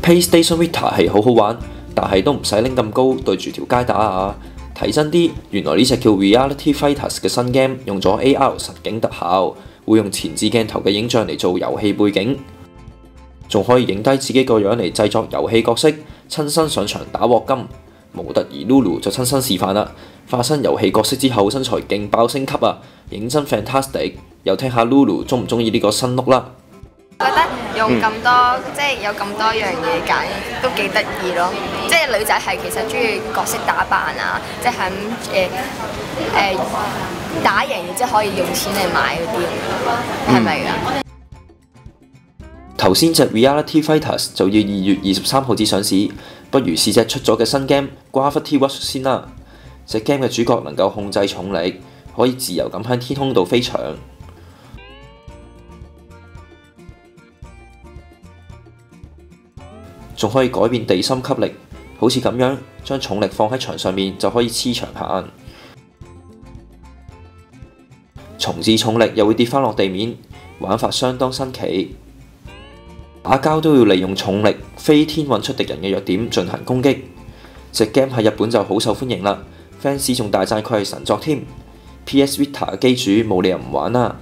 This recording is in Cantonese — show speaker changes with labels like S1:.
S1: PlayStation Vita 係好好玩，但係都唔使拎咁高對住條街打啊！睇真啲，原來呢隻叫 Reality Fighters 嘅新 game 用咗 AR 實景特效，會用前置鏡頭嘅影像嚟做遊戲背景，仲可以影低自己個樣嚟製作遊戲角色，親身上場打鑊金。模特兒 Lulu 就親身示範啦，化身遊戲角色之後身材勁爆升級啊，認真 fantastic！ 又聽下 Lulu 中唔中意呢個新 look 啦。
S2: 覺得用咁多即係有咁多樣嘢揀，都幾得意咯。即係女仔係其實中意角色打扮啊，即係喺打贏然之後可以用錢嚟買嗰啲，係咪㗎？
S1: 頭先隻 Reality Fighters 就要2月23號至上市，不如試隻出咗嘅新 game Gravity Rush 先啦。隻 game 嘅主角能夠控制重力，可以自由咁喺天空度飛翔。仲可以改變地心吸力，好似咁樣將重力放喺牆上面就可以黐牆行。重置重力又會跌返落地面，玩法相當新奇。打交都要利用重力飛天揾出敵人嘅弱點進行攻擊。隻 game 喺日本就好受歡迎啦，fans 仲大讚佢係神作添。PS Vita 嘅機主冇理由唔玩啦。